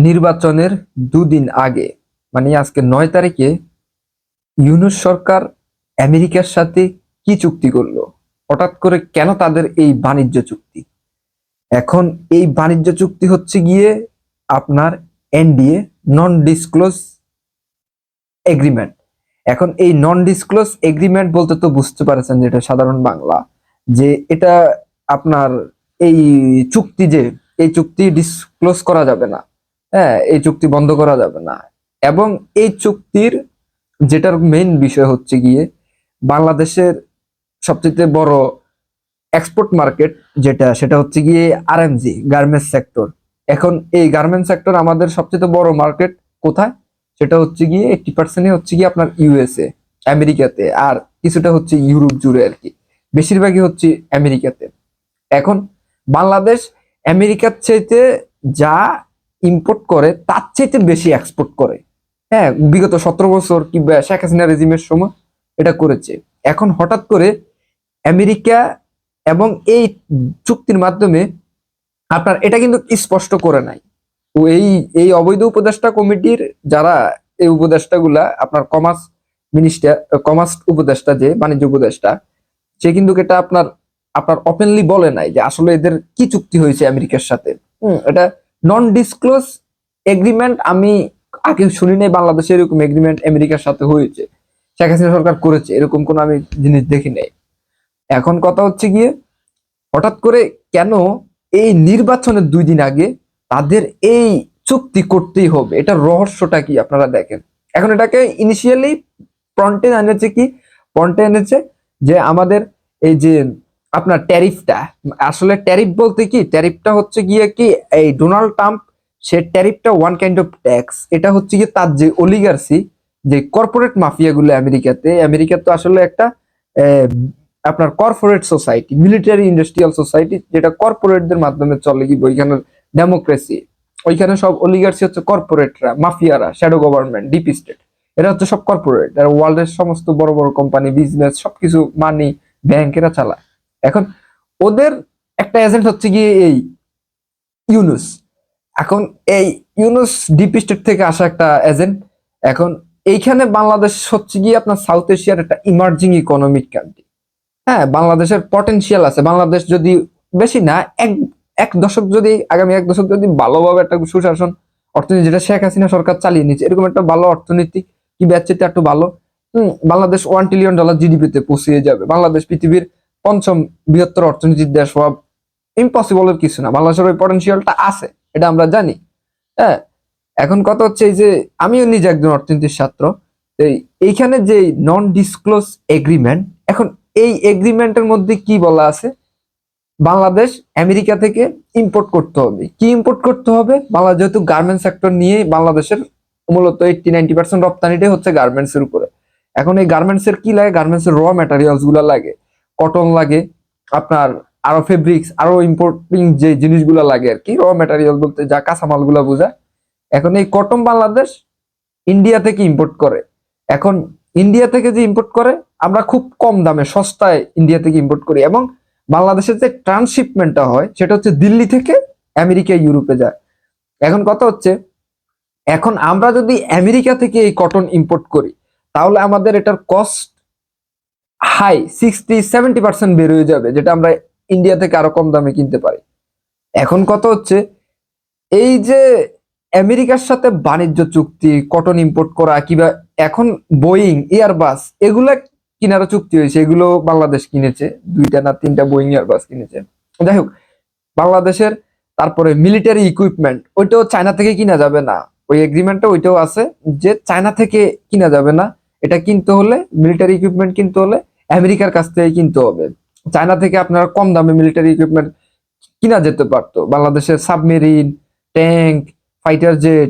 নির্বাচনের দুদিন আগে মানে আজকে 9 তারিখে ইউনূস সরকার আমেরিকার সাথে কি চুক্তি করলো? হঠাৎ করে কেন তাদের এই বাণিজ্য চুক্তি? এখন এই বাণিজ্য চুক্তি হচ্ছে গিয়ে আপনার এনডিএ, নন ডিসক্লোজ এগ্রিমেন্ট। এখন এই নন ডিসক্লোজ এগ্রিমেন্ট বলতে তো বুঝতে পারছেন যেটা সাধারণ বাংলা, যে এটা আপনার এই চুক্তি, যে এই চুক্তি ডিসক্লোজ করা যাবে না। হ্যাঁ, এই চুক্তি বন্ধ করা যাবে না। এবং এই চুক্তির যেটার মেইন বিষয় হচ্ছে গিয়ে বাংলাদেশের সবচেয়ে বড় এক্সপোর্ট মার্কেট যেটা, সেটা হচ্ছে গিয়ে আরএমজি, গার্মেন্টস সেক্টর। এখন এই গার্মেন্টস সেক্টর আমাদের সবচেয়ে বড় মার্কেট কোথায়? সেটা হচ্ছে গিয়ে 80% হচ্ছে গিয়ে আপনার ইউএসএ, আমেরিকাতে, আর কিছুটা হচ্ছে ইউরোপ জুড়ে আর কি। বেশিরভাগই হচ্ছে আমেরিকাতে। এখন বাংলাদেশ আমেরিকার চাইতে যা ইম্পোর্ট করে তার চাইতে বেশি এক্সপোর্ট করে। হ্যাঁ, বিগত 17 বছর কিংবা শেখ হাসিনা রেজিমের সময় এটা করেছে। এখন হঠাৎ করে আমেরিকা এবং এই চুক্তির মাধ্যমে আপনার এটা কিন্তু স্পষ্ট করে নাই। তো এই এই অবৈধ উপদেষ্টা কমিটির যারা এই উপদেষ্টাগুলা আপনার কমার্স মিনিস্টার, কমার্স উপদেষ্টা, যে বাণিজ্য উপদেষ্টা, সে কিন্তু এটা আপনার আপনার ওপেনলি বলে নাই যে আসলে এদের কি চুক্তি হয়েছে আমেরিকার সাথে। এটা নন ডিসক্লোজ এগ্রিমেন্ট। আমি আগে শুনি নাই বাংলাদেশে এরকম এগ্রিমেন্ট আমেরিকার সাথে হয়েছে, শেখ হাসিনা সরকার করেছে, এরকম কোন আমি জিনিস দেখি নাই। এখন কথা হচ্ছে গিয়ে হঠাৎ করে কেন এই নির্বাচনের 2 দিন আগে তাদের এই চুক্তি করতেই হবে? এটার রহস্যটা কি আপনারা দেখেন। এখন এটাকে ইনিশিয়ালি ফ্রন্টে এনেছে কি, ফ্রন্টে এনেছে যে আমাদের এই যে আপনার ট্যারিফটা, আসলে ট্যারিফ বলতে কি, ট্যারিফটা হচ্ছে গিয়ে কি এই ডোনাল্ড ট্রাম্প, সে ট্যারিফটা ওয়ান কাইন্ড অফ ট্যাক্স। এটা হচ্ছে গিয়ে তার যে অলিগার্সি, যে কর্পোরেট মাফিয়া গুলো আমেরিকাতে, আমেরিকা তো আসলে একটা আপনার corporate society, military industrial society, যেটা কর্পোরেটদের মাধ্যমে চলে। কি ওইখানে ডেমোক্রেসি, ওইখানে সব অলিগার্সি হচ্ছে কর্পোরেটরা, মাফিয়ারা, শ্যাডো গভর্নমেন্ট, ডিপ স্টেট, এরা হচ্ছে সব কর্পোরেট। আর ওয়ার্ল্ডের সমস্ত বড় বড় কোম্পানি, বিজনেস, সবকিছু মানি ব্যাংকেরা চালায়। এখন ওদের একটা এজেন্ট হচ্ছে গিয়ে এই ইউনুস। এখন এই ইউনুস ডিপ স্টেট থেকে আসা একটা এজেন্ট। এখন এইখানে বাংলাদেশ হচ্ছে গিয়ে আপনার সাউথ এশিয়ার একটা ইমার্জিং ইকোনমিক কান্ট্রি। হ্যাঁ, বাংলাদেশের পটেনশিয়াল আছে। বাংলাদেশ যদি বেশি না এক এক দশক যদি, আগামী 1 দশক যদি ভালোভাবে একটা সুশাসন অর্থনীতি, যেটা শেখ হাসিনা সরকার চালিয়ে নিচ্ছে, এরকম একটা ভালো অর্থনীতি কি ব্যাচেতে একটু ভালো, বাংলাদেশ $1 ট্রিলিয়ন জিডিপিতে পৌঁছে যাবে। বাংলাদেশ পৃথিবীর 5ম বৃহত্তর অর্থনীতির দেশ হওয়া ইম্পসিবলের কিছু না। বাংলাদেশের ওই পটেনশিয়ালটা আছে, এটা আমরা জানি। হ্যাঁ, এখন কথা হচ্ছে এই যে আমিও নিজে একজন অর্থনীতির ছাত্র। এইখানে যে নন ডিসক্লোজ এগ্রিমেন্ট, এখন এই এগ্রিমেন্টের মধ্যে কি বলা আছে? বাংলাদেশ আমেরিকা থেকে ইম্পোর্ট করতে হবে। কি ইম্পোর্ট করতে হবে? বাংলা যেহেতু গার্মেন্টস সেক্টর নিয়ে বাংলাদেশের মূলত 80-90% রপ্তানিটাই হচ্ছে গার্মেন্টস এর উপরে। এখন এই গার্মেন্টস এর কি লাগে? গার্মেন্টস এর র ম্যাটেরিয়ালস গুলা লাগে, কটন লাগে, আপনার আরো ফেব্রিক্স, আরো ইম্পোর্টিং যে জিনিসগুলো লাগে আর কি, র ম্যাটেরিয়াল বলতে যা কাঁচামাল গুলা বোঝায়। এখন এই কটন বাংলাদেশ ইন্ডিয়া থেকে ইম্পোর্ট করে। এখন ইন্ডিয়া থেকে যে ইম্পোর্ট করে, আমরা খুব কম দামে সস্তায় ইন্ডিয়া থেকে ইম্পোর্ট করি। এবং বাংলাদেশের যে ট্রান্সশিপমেন্টটা হয় সেটা হচ্ছে দিল্লি থেকে আমেরিকা, ইউরোপে যায়। এখন কথা হচ্ছে, এখন আমরা যদি আমেরিকা থেকে এই কটন ইম্পোর্ট করি, তাহলে আমাদের এটার কস্ট হাই 60-70% বের হয়ে যাবে, যেটা আমরা ইন্ডিয়া থেকে আরো কম দামে কিনতে পারি। এখন কথা হচ্ছে, এই যে আমেরিকার সাথে বাণিজ্য চুক্তি, কটন ইম্পোর্ট করা, কিংবা এখন বোয়িং, এয়ারবাস, এগুলা কিনারও চুক্তি হয়েছে, এগুলো বাংলাদেশ কিনেছে। 2টা না 3টা বোয়িং এয়ারবাস কিনেছে। যাই হোক, বাংলাদেশের তারপরে মিলিটারি ইকুইপমেন্ট, ওইটাও চায়না থেকে কিনা যাবে না। ওই এগ্রিমেন্টটা ওইটাও আছে যে চায়না থেকে কিনা যাবে না। এটা কিনতে হলে, মিলিটারি ইকুইপমেন্ট কিনতে হলে আমেরিকার কাছ থেকে কিনতে হবে। চায়না থেকে আপনারা কম দামে মিলিটারি ইকুইপমেন্ট কিনা যেতে পারতো। বাংলাদেশের সাবমেরিন, ট্যাঙ্ক, ফাইটার জেট,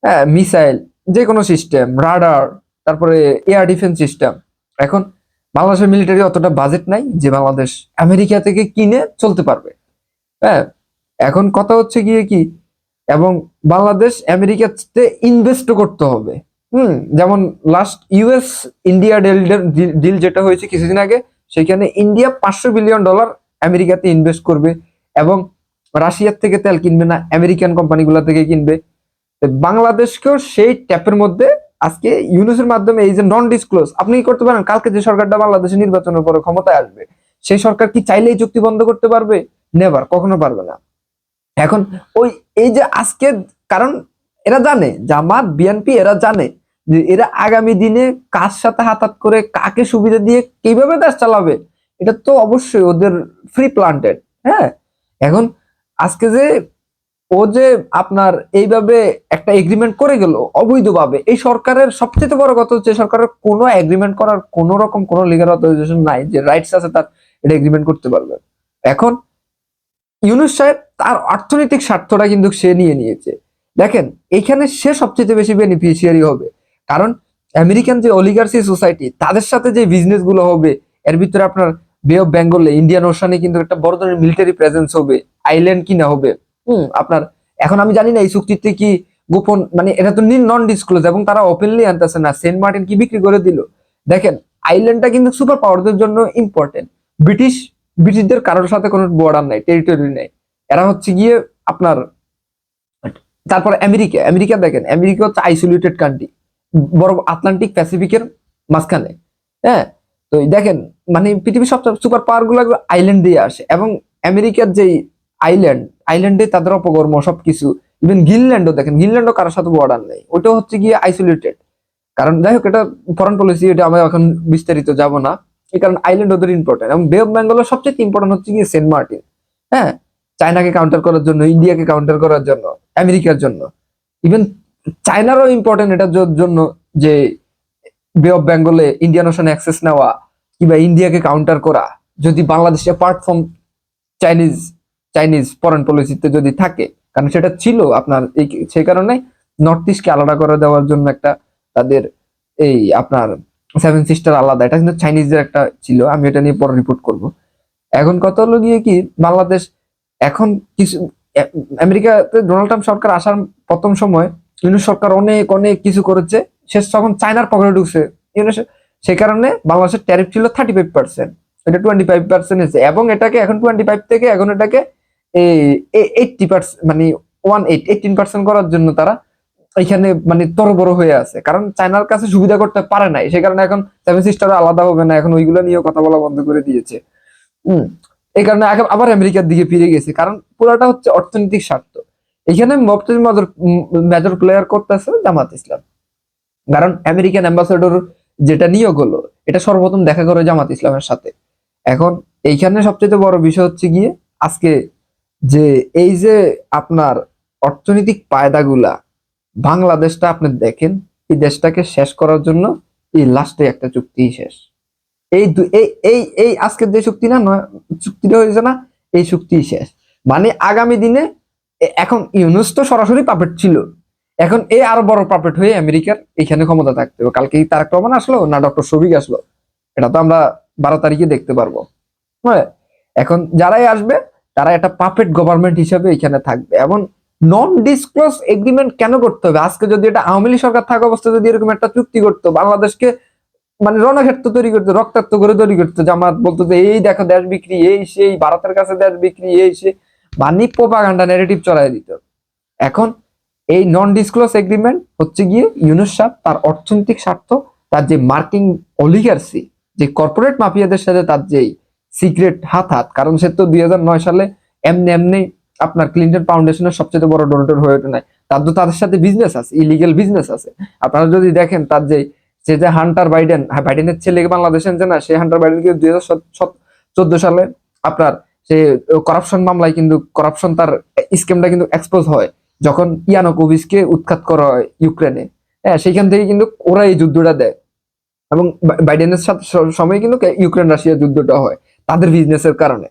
হ্যাঁ, মিসাইল, যে কোনো সিস্টেম, রাডার, তারপরে এয়ার ডিফেন্স সিস্টেম। এখন বাংলাদেশের মিলিটারি অতটা বাজেট নাই যে বাংলাদেশ আমেরিকা থেকে কিনে চলতে পারবে। হ্যাঁ, এখন কথা হচ্ছে গিয়ে কি, এবং বাংলাদেশ আমেরিকাতে ইনভেস্ট করতে হবে। যেমন লাস্ট ইউএস ইন্ডিয়া ডিল যেটা হয়েছে কিছুদিন আগে, সেখানে ইন্ডিয়া $500 বিলিয়ন আমেরিকাতে ইনভেস্ট করবে। এবং রাশিয়ার থেকে তেল কিনবে না, আমেরিকান কোম্পানিগুলো থেকে কিনবে। বাংলাদেশকেও সেই ট্যাপের মধ্যে আজকে ইউনুসের মাধ্যমে এই যে নন ডিসক্লোজ আপনি কি করতে পারেন? কালকে যে সরকারটা বাংলাদেশে নির্বাচনের পরে ক্ষমতায় আসবে, সেই সরকার কি চাইলেই চুক্তি বন্ধ করতে পারবে? নেভার, কখনো পারবে না। এখন ওই এই যে আজকে, কারণ এরা জানে, জামাত বিএনপি এরা জানে যে এরা আগামী দিনে কার সাথে হাত করে কাকে সুবিধা দিয়ে কিভাবে দেশ চালাবে, এটা তো অবশ্যই ওদের ফ্রি প্লান্টেড। হ্যাঁ, এখন আজকে যে ও যে আপনার এইভাবে একটা এগ্রিমেন্ট করে গেল অবৈধভাবে, এই সরকারের সবচেয়ে বড় কথা হচ্ছে সরকারের কোনো এগ্রিমেন্ট করার কোনো রকম কোনো লিগ্যাল অথরাইজেশন নাই, যে রাইটস আছে তার এটা এগ্রিমেন্ট করতে পারবে। এখন ইউনুস সাহেব তার অর্থনৈতিক স্বার্থটা কিন্তু সে নিয়ে নিয়েছে। দেখেন এইখানে সে সবচেয়ে বেশি বেনিফিশিয়ারি হবে, কারণ আমেরিকান যে অলিগার্সি সোসাইটি তাদের সাথে যে বিজনেস গুলো হবে, এর ভিতরে আপনার বে অফ বেঙ্গলে ইন্ডিয়ান ওশানে কিন্তু একটা বড় ধরনের মিলিটারি প্রেজেন্স হবে, আইল্যান্ড কিনা হবে। আপনার এখন আমি জানি না এই চুক্তিতে কি গোপন, মানে এটা তো নন ডিসক্লোজ এবং তারা ওপেনলি আনতেছে না। সেন্ট মার্টিন কি বিক্রি করে দিল? দেখেন আইল্যান্ডটা কিন্তু সুপার পাওয়ারদের জন্য ইম্পর্টেন্ট। ব্রিটিশদের কারোর সাথে কোনো বর্ডার নাই, টেরিটরি নাই। এরা হচ্ছে গিয়ে আপনার, তারপর আমেরিকা দেখেন, আমেরিকা হচ্ছে আইসোলেটেড কান্ট্রি, বড় আটলান্টিক প্যাসিফিকের মাঝখানে। হ্যাঁ, তো দেখেন মানে পৃথিবীর সব সুপার পাওয়ার গুলো আইল্যান্ড দিয়ে আসে, এবং আমেরিকার যে আইল্যান্ডে তাদের অপকর্ম সবকিছু, ইভেন গ্রিনল্যান্ডও দেখেন, গ্রিনল্যান্ডও কারোর সাথে বর্ডার নেই, ওটা হচ্ছে গিয়ে আইসোলেটেড। কারণ যাই হোক এটা ফরেন পলিসি, এটা আমি এখন বিস্তারিত যাব না। এই কারণ আইল্যান্ড ওদের ইম্পর্টেন্ট, এবং বে অফ বেঙ্গলের সবচেয়ে ইম্পর্টেন্ট হচ্ছে গিয়ে সেন্ট মার্টিন। হ্যাঁ, চায়নাকে কাউন্টার করার জন্য, ইন্ডিয়াকে কাউন্টার করার জন্য, আমেরিকার জন্য, ইভেন চায়নারও ইম্পর্টেন্ট এটার জন্য যে বে অফ বেঙ্গলে ইন্ডিয়ান ওশানে অ্যাক্সেস নেওয়া, কিংবা ইন্ডিয়াকে কাউন্টার করা, যদি Bangladesh apart from Chinese Chinese foreign পলিসিতে যদি থাকে, কারণ সেটা ছিল আপনার এই, সেই কারণে নর্থ ইস্টকে আলাদা করে দেওয়ার জন্য একটা তাদের এই আপনার সেভেন সিস্টার আলাদা, এটা কিন্তু চাইনিজদের একটা ছিল, আমি এটা নিয়ে পরে রিপোর্ট করব। এখন কথা হলো গিয়ে কি, বাংলাদেশ এখন কিছু আমেরিকাতে ডোনাল্ড ট্রাম্প সরকার আসার প্রথম সময় ইউনুস সরকার অনেক অনেক কিছু করেছে, শেষ তখন চায়নার পকেটে ঢুকছে ইউনুস, সেই কারণে বাংলাদেশের ট্যারিফ ছিল 35%, এটা 25% হয়েছে, এবং এটাকে এখন 25 থেকে এখন এটাকে 80%, মানে 18% করার জন্য তারা এখানে মানে তরবড় হয়ে আছে, কারণ চায়নার কাছে সুবিধা করতে পারে নাই, সে কারণে এখন সেভেন সিস্টার আলাদা হবে না, এখন ওইগুলো নিয়ে কথা বলা বন্ধ করে দিয়েছে। হম, এই কারণে আবার আমেরিকার দিকে ফিরে গেছে, কারণ পুরাটা হচ্ছে অর্থনৈতিক স্বার্থ। এখানে মেজর প্লেয়ার করতেছে জামাত ইসলাম, কারণ আমেরিকান অ্যাম্বাসেডর যেটা নিয়োগ হলো, এটা সর্বপ্রথম দেখা করে জামাত ইসলামের সাথে। এখন এইখানে সবচেয়ে বড় বিষয় হচ্ছে গিয়ে আজকে যে এই যে আপনার অর্থনৈতিক পায়দাগুলা, বাংলাদেশটা আপনি দেখেন, এই দেশটাকে শেষ করার জন্য এই লাস্টে একটা চুক্তি শেষ। এই এই এই এই আজকের যে চুক্তি না, চুক্তিটা হয়েছে না, এই চুক্তি শেষ। মানে আগামী দিনে এখন ইউনুস তো সরাসরি পাপেট ছিল, এখন এই আরো বড় পাপেট হয়ে আমেরিকার এখানে ক্ষমতা থাকতে হবে। কালকে তারেক রহমান আসলো না ডক্টর শফিক আসলো, এটা তো আমরা 12 তারিখে দেখতে পারবো। হ্যাঁ, এখন যারাই আসবে তারা একটা পাপেট গভর্নমেন্ট হিসেবে এখানে থাকবে। এবং নন ডিসক্লোজ এগ্রিমেন্ট কেন করতে হবে? আজকে যদি এটা আওয়ামী লীগ সরকার থাকা অবস্থায় যদি এরকম একটা চুক্তি করতো, বাংলাদেশকে মানে রণক্ষেত্র তৈরি করতে, রক্তাক্ত করে তৈরি করতে, জামাত বলতো যে এই দেখো দেশ বিক্রি, এই সেই ভারতের কাছে দেশ বিক্রি, এই সে মানে প্রোপাগান্ডা ন্যারেটিভ চড়াই দিত। এখন এই নন ডিসক্লোজ এগ্রিমেন্ট হচ্ছে গিয়ে ইউনুস সাহেব তার অর্থনৈতিক স্বার্থ, তার যে মার্কিং অলিগার্সি, যে কর্পোরেট মাফিয়াদের সাথে তার যে সিক্রেট হাত, কারণ সে তো 2009 সালে এমনি এমনি আপনার ক্লিন্টন ফাউন্ডেশনের সবচেয়ে বড় ডোনেটর হয়ে ওঠে নাই, তার তো তাদের সাথে বিজনেস আছে, ইলিগেল বিজনেস আছে। আপনারা যদি দেখেন তার যে সে যে হান্টার বাইডেন, বাইডেনের ছেলে বাংলাদেশে যে না, সেই হান্টার বাইডেন কিন্তু 2014 সালে আপনার সে করাপশন মামলায় কিন্তু করাপশন তার স্ক্যামটা কিন্তু এক্সপোজ হয়, যখন ইয়ানুকোভিচকে উৎখাত করা হয় ইউক্রেনে। হ্যাঁ, সেইখান থেকে কিন্তু ওরা এই যুদ্ধটা দেয়, এবং বাইডেনের সাথে সময় কিন্তু ইউক্রেন রাশিয়া যুদ্ধটা হয় তাদের বিজনেসের কারণে।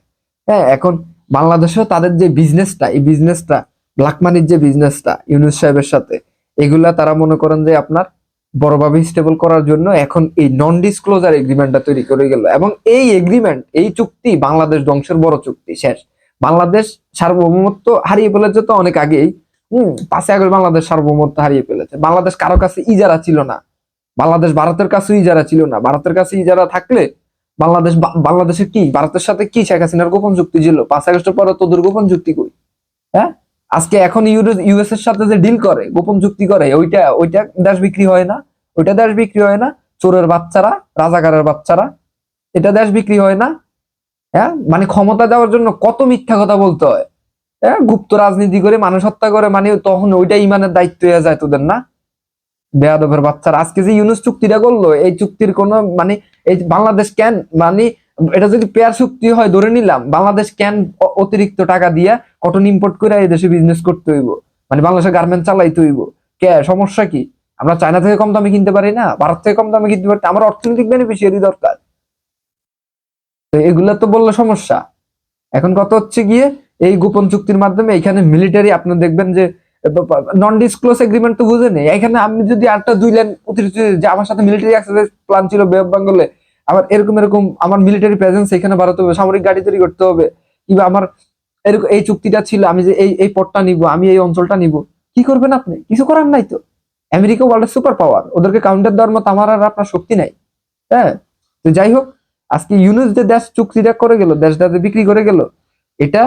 হ্যাঁ, এখন বাংলাদেশেও তাদের যে বিজনেসটা, এই বিজনেসটা ব্ল্যাক মানির যে বিজনেসটা ইউনুস সাহেবের সাথে, এগুলা তারা মনে করেন যে আপনার বড়ভাবে স্টেবল করার জন্য এখন এই নন ডিসক্লোজার এগ্রিমেন্টটা তৈরি করে গেল। এবং এই এগ্রিমেন্ট, এই চুক্তি বাংলাদেশ ধ্বংসের বড় চুক্তি, শেষ। বাংলাদেশ সার্বভৌমত্ব হারিয়ে ফেলেছে তো অনেক আগেই। 5 আগস্ট বাংলাদেশ সার্বভৌমত্ব হারিয়ে ফেলেছে। বাংলাদেশ কারো কাছে ইজারা ছিল না, বাংলাদেশ ভারতের কাছে ইজারা ছিল না। ভারতের কাছে ইজারা থাকলে বাংলাদেশের কি ভারতের সাথে কি শেখ হাসিনার গোপন চুক্তি ছিল? 5 আগস্টের পরে তোদের গোপন চুক্তি কই? হ্যাঁ, আজকে এখন ইউএস এর সাথে যে ডিল করে, গোপন চুক্তি করে, ওইটা ওইটা দেশ বিক্রি হয় না, ওইটা দেশ বিক্রি হয় না। চোরের বাচ্চারা, রাজাকারের বাচ্চারা, এটা দেশ বিক্রি হয় না। হ্যাঁ, মানে ক্ষমতা দেওয়ার জন্য কত মিথ্যা কথা বলতে হয়। হ্যাঁ, গুপ্ত রাজনীতি করে মানুষ হত্যা করে, মানে তখন ওইটা ইমানের দায়িত্ব হয়ে যায় তোদের না? বেয়াদবের বাচ্চারা, আজকে যে ইউনুস চুক্তিটা করলো, এই চুক্তির কোন মানে, এই বাংলাদেশ কেন, মানে এটা যদি পেয়ার চুক্তি হয় ধরে নিলাম, বাংলাদেশ কেন অতিরিক্ত টাকা দিয়া কটন ইম্পোর্ট করে এই দেশে বিজনেস করতে হইব, মানে বাংলাদেশের গার্মেন্ট চালাইতে হইব? কে, সমস্যা কি? আমরা চায়না থেকে কম দামে কিনতে পারি না? ভারত থেকে কম দামে কিনতে পারি? আমার অর্থনৈতিক বেনিফিশিয়ারি দরকার। তো এগুলা তো বললে সমস্যা। এখন কত হচ্ছে গিয়ে, এই গোপন চুক্তির মাধ্যমে এখানে মিলিটারি, আপনি দেখবেন যে নন ডিসক্লোজ এগ্রিমেন্ট তো বুঝে নেই, এখানে আমি যদি আটটা 2 লাইন অতিরিক্ত, যে আমার সাথে মিলিটারি এক্সারসাইজ প্ল্যান ছিল বে অফ বেঙ্গলে, আমার এরকম এরকম আমার মিলিটারি প্রেজেন্স এখানে বাড়াতে হবে, সামরিক গাড়ি তৈরি করতে হবে, কিংবা আমার এরকম এই চুক্তিটা ছিল, আমি যে এই এই পথটা নিব, আমি এই অঞ্চলটা নিব, কি করবেন আপনি? কিছু করার নাই তো। আমেরিকা ওয়ার্ল্ডের সুপার পাওয়ার, ওদেরকে কাউন্টার দেওয়ার মতো আমার আর আপনার শক্তি নাই। হ্যাঁ, তো যাই হোক, আজকে ইউনুস যে দেশ চুক্তিটা করে গেল, দেশটা যে বিক্রি করে গেল, এটা,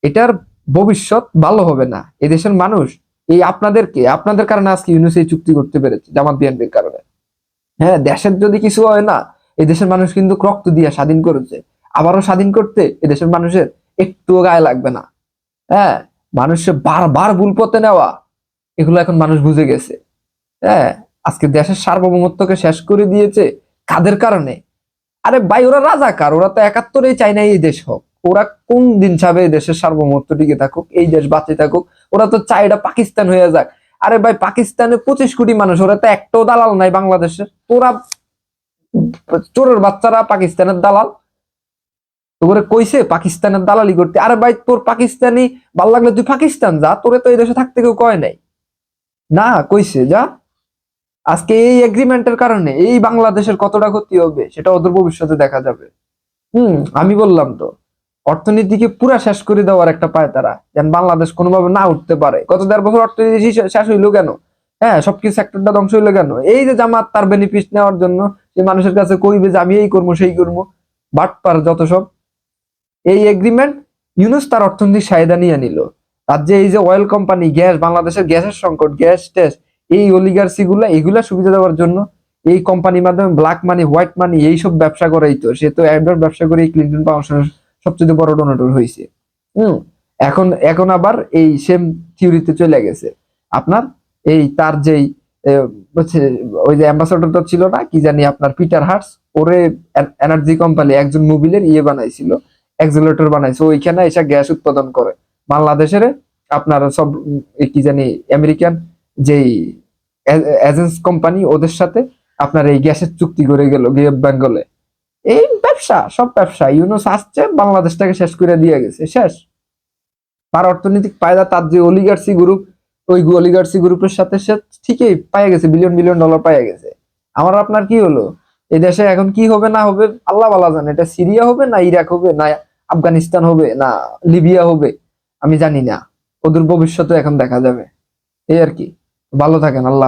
এটার ভবিষ্যৎ ভালো হবে না। এদেশের মানুষ, এই আপনাদের কারণে আজকে ইউনুস এই চুক্তি করতে পেরেছে, জামাত বিএনপির কারণে। হ্যাঁ, দেশের যদি কিছু হয় না, এই দেশের মানুষ কিন্তু রক্ত দিয়ে স্বাধীন করেছে, আবারও স্বাধীন করতে এদেশের মানুষের একটুও গায়ে লাগবে না। হ্যাঁ, মানুষের বারবার ভুল পথে নেওয়া, এগুলো এখন মানুষ বুঝে গেছে। হ্যাঁ, আজকে দেশের সার্বভৌমত্বকে শেষ করে দিয়েছে কাদের কারণে? আরে ভাই, ওরা রাজাকার, ওরা তো 71-এই চায় না এই দেশ হোক। ওরা কোন দিন চাবে এই দেশের সার্বভৌমত্ব টিকে থাকুক, এই দেশ বাঁচে থাকুক? ওরা তো চায় এটা পাকিস্তান হয়ে যাক। আরে ভাই, পাকিস্তানে 25 কোটি মানুষ, ওরা তো একটাও দালাল নাই বাংলাদেশের। তোরা চোরের বাচ্চারা পাকিস্তানের দালাল, তোরে কইছে পাকিস্তানের দালালি করতে? আরে ভাই, তোর পাকিস্তানি ভাল লাগলে তুই পাকিস্তান যা, তোরে তো এই দেশে থাকতে কেউ কয় নাই না, কইছে যা। আজকে এই এগ্রিমেন্টের কারণে এই বাংলাদেশের কতটা ক্ষতি হবে সেটা ওদের ভবিষ্যতে দেখা যাবে। আমি বললাম তো, অর্থনীতিকে পুরা শেষ করে দেওয়ার একটা পায় তারা, যেন বাংলাদেশ কোনোভাবে না উঠতে পারে। গত 1.5 বছর অর্থনীতি শেষ হইলো কেন? হ্যাঁ, সবকিছু সেক্টরটা ধ্বংস হইলো কেন? এই যে জামাত তার বেনিফিট নেওয়ার জন্য যে মানুষের কাছে কইবে যে আমি এই করবো সেই করবো, বাটপার যত সব। এই এগ্রিমেন্ট, ইউনুস তার অর্থনৈতিক চাহিদা নিয়ে নিল। আর যে এই যে অয়েল কোম্পানি, গ্যাস, বাংলাদেশের গ্যাসের সংকট, গ্যাস টেস্ট, এই অলিগার্সি এগুলা সুবিধা দেওয়ার জন্য এই কোম্পানির মাধ্যমে ব্ল্যাক মানি, হোয়াইট মানি, এইসব ব্যবসা করাই তো। সে তো একবার ব্যবসা করে ক্লিন্টন ফাউন্ডেশনের সবচেয়ে বড় ডোনেটর হয়েছে। হম এখন এখন আবার এই সেম থিওরিতে চলে গেছে আপনার। এই তার যেই হচ্ছে, ওই যে অ্যাম্বাসাডারটা ছিল না, কি জানি আপনার, পিটার হার্টস, ওরে এনার্জি কোম্পানি একজন মোবিলের বানাইছিল, এক্সিলারেটর বানাইছে, ওইখানে এসে গ্যাস উৎপাদন করে বাংলাদেশের। আপনার সব কি জানি আমেরিকান যেই এজেন্স কোম্পানি, ওদের সাথে আপনার এই গ্যাসের চুক্তি করে গেল গিয়ে বেঙ্গলে। এই ব্যবসা, সব ব্যবসা ইউনুস আসছে, বাংলাদেশটাকে শেষ করে দিয়ে গেছে, শেষ। তার অর্থনৈতিক ফায়দা তার যে অলিগার্সি গ্রুপ, ওই অলিগার্সি গ্রুপের সাথে সে ঠিকই পাইয়া গেছে, বিলিয়ন বিলিয়ন ডলার পাইয়া গেছে। আমার আপনার কি হলো? এই দেশে এখন কি হবে না হবে আল্লাহ ভালো জানে। এটা সিরিয়া হবে না ইরাক হবে না আফগানিস্তান হবে না লিবিয়া হবে, আমি জানি না। ওদের ভবিষ্যতে এখন দেখা যাবে। এই আর কি। ভালো থাকেন, আল্লাহ।